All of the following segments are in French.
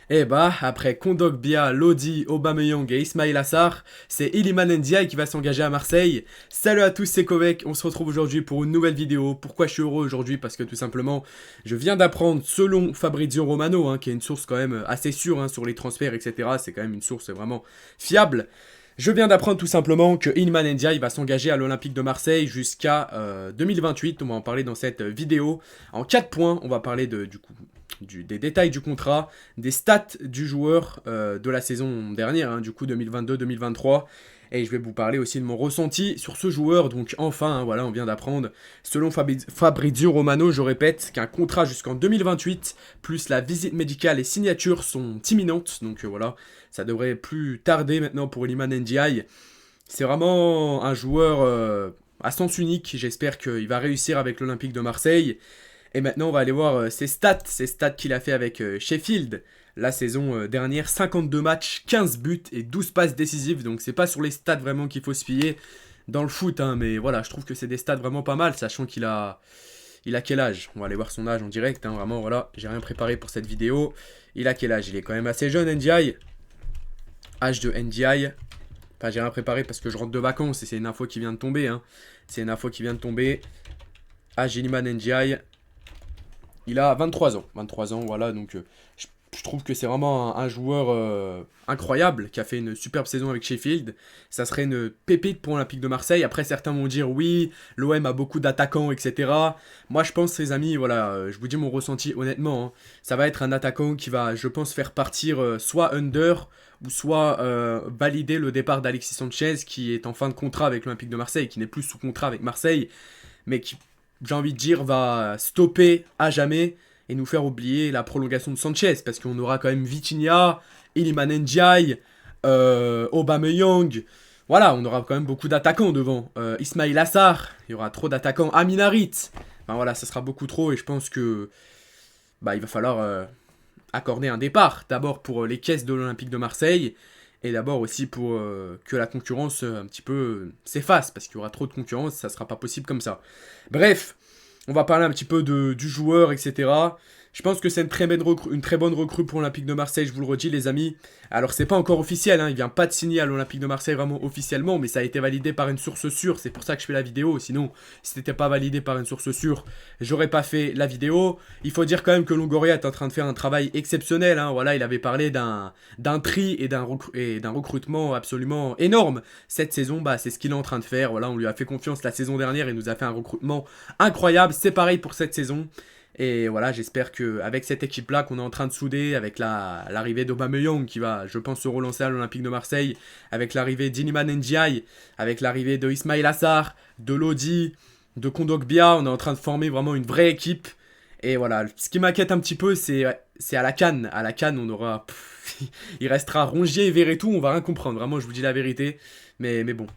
Eh bah, après Kondogbia, Lodi, Aubameyang et Ismail Assar, c'est Iliman Ndiaye qui va s'engager à Marseille. Salut à tous, c'est Kovek, on se retrouve aujourd'hui pour une nouvelle vidéo. Pourquoi je suis heureux aujourd'hui? Parce que tout simplement, je viens d'apprendre, selon Fabrizio Romano, qui est une source quand même assez sûre sur les transferts, etc. C'est quand même une source vraiment fiable. Je viens d'apprendre tout simplement que Iliman Ndiaye va s'engager à l'Olympique de Marseille jusqu'à 2028. On va en parler dans cette vidéo. En 4 points, on va parler des détails du contrat, des stats du joueur de la saison dernière, du coup 2022-2023. Et je vais vous parler aussi de mon ressenti sur ce joueur. Donc enfin, voilà, on vient d'apprendre, selon Fabrizio Romano, je répète, qu'un contrat jusqu'en 2028, plus la visite médicale et signature sont imminentes. Donc voilà, ça devrait plus tarder maintenant pour Iliman Ndiaye. C'est vraiment un joueur à sens unique. J'espère qu'il va réussir avec l'Olympique de Marseille. Et maintenant, on va aller voir ses stats qu'il a fait avec Sheffield la saison dernière. 52 matchs, 15 buts et 12 passes décisives. Donc, c'est pas sur les stats vraiment qu'il faut se fier dans le foot. Mais voilà, je trouve que c'est des stats vraiment pas mal, sachant il a quel âge? On va aller voir son âge en direct. Vraiment, voilà, j'ai rien préparé pour cette vidéo. Il a quel âge? Il est quand même assez jeune, NDI. Âge de NDI. Enfin, j'ai rien préparé parce que je rentre de vacances et c'est une info qui vient de tomber. C'est une info qui vient de tomber. Âge Iliman NDI. Il a 23 ans. 23 ans, voilà. Donc, je trouve que c'est vraiment un joueur incroyable qui a fait une superbe saison avec Sheffield. Ça serait une pépite pour l'Olympique de Marseille. Après, certains vont dire oui, l'OM a beaucoup d'attaquants, etc. Moi, je pense, les amis, voilà, je vous dis mon ressenti honnêtement. Ça va être un attaquant qui va, je pense, faire partir soit Under ou soit valider le départ d'Alexis Sanchez qui est en fin de contrat avec l'Olympique de Marseille, qui n'est plus sous contrat avec Marseille, mais qui, j'ai envie de dire, va stopper à jamais et nous faire oublier la prolongation de Sanchez, parce qu'on aura quand même Vitinha, Iliman Ndiaye, Aubameyang. Voilà, on aura quand même beaucoup d'attaquants devant. Ismail Assar, il y aura trop d'attaquants. Amin Harit. Enfin voilà, ça sera beaucoup trop et je pense que il va falloir accorder un départ. D'abord pour les caisses de l'Olympique de Marseille et d'abord aussi pour que la concurrence un petit peu s'efface, parce qu'il y aura trop de concurrence, ça sera pas possible comme ça. Bref, on va parler un petit peu du joueur, etc. Je pense que c'est une très bonne recrue pour l'Olympique de Marseille, je vous le redis les amis. Alors c'est pas encore officiel, il vient pas de signer à l'Olympique de Marseille vraiment officiellement, mais ça a été validé par une source sûre, c'est pour ça que je fais la vidéo. Sinon, si c'était pas validé par une source sûre, j'aurais pas fait la vidéo. Il faut dire quand même que Longoria est en train de faire un travail exceptionnel. Voilà, il avait parlé d'un tri et d'un recrutement absolument énorme. Cette saison, c'est ce qu'il est en train de faire. Voilà, on lui a fait confiance la saison dernière et nous a fait un recrutement incroyable. C'est pareil pour cette saison. Et voilà, j'espère qu'avec cette équipe-là qu'on est en train de souder, avec l'arrivée d'Aubameyang qui va, je pense, se relancer à l'Olympique de Marseille, avec l'arrivée d'Iliman Ndiaye, avec l'arrivée de Ismail Assar, de Lodi, de Kondogbia, on est en train de former vraiment une vraie équipe. Et voilà, ce qui m'inquiète un petit peu, c'est à la CAN. À la CAN, on aura... il restera Rongier et Verretou, on va rien comprendre. Vraiment, je vous dis la vérité. Mais bon.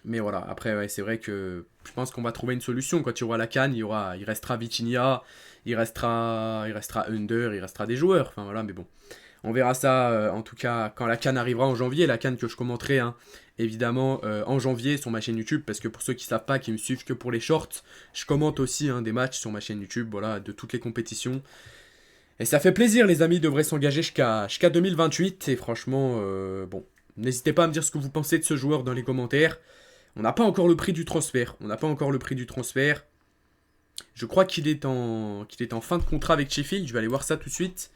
Mais voilà, après, ouais, c'est vrai que je pense qu'on va trouver une solution. Quand il y aura la CAN, il restera Vitinha, il restera Under, il restera des joueurs. Enfin voilà, mais bon. On verra ça, en tout cas, quand la CAN arrivera en janvier. La CAN que je commenterai, évidemment, en janvier sur ma chaîne YouTube. Parce que pour ceux qui ne savent pas, qui me suivent que pour les shorts, je commente aussi des matchs sur ma chaîne YouTube, voilà, de toutes les compétitions. Et ça fait plaisir, les amis, devraient s'engager jusqu'à 2028. Et franchement, bon, n'hésitez pas à me dire ce que vous pensez de ce joueur dans les commentaires. On n'a pas encore le prix du transfert. On n'a pas encore le prix du transfert. Je crois qu'il est en fin de contrat avec Sheffield. Je vais aller voir ça tout de suite.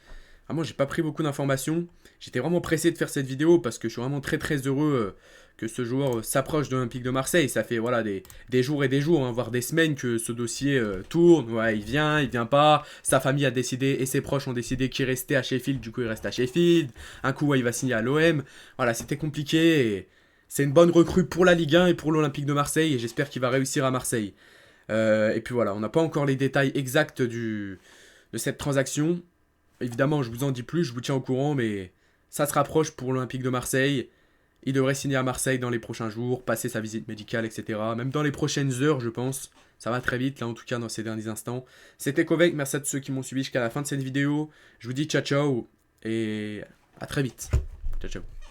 Vraiment, j'ai pas pris beaucoup d'informations. J'étais vraiment pressé de faire cette vidéo parce que je suis vraiment très très heureux que ce joueur s'approche de l'Olympique de Marseille. Ça fait voilà des jours et des jours, voire des semaines que ce dossier tourne. Ouais, il vient pas. Sa famille a décidé et ses proches ont décidé qu'il restait à Sheffield. Du coup, il reste à Sheffield. Un coup, ouais, il va signer à l'OM. Voilà, c'était compliqué. Et c'est une bonne recrue pour la Ligue 1 et pour l'Olympique de Marseille. Et j'espère qu'il va réussir à Marseille. Et puis voilà, on n'a pas encore les détails exacts de cette transaction. Évidemment, je vous en dis plus, je vous tiens au courant, mais ça se rapproche pour l'Olympique de Marseille. Il devrait signer à Marseille dans les prochains jours, passer sa visite médicale, etc. Même dans les prochaines heures, je pense. Ça va très vite, là, en tout cas, dans ces derniers instants. C'était Kovek, merci à tous ceux qui m'ont suivi jusqu'à la fin de cette vidéo. Je vous dis ciao, ciao, et à très vite. Ciao, ciao.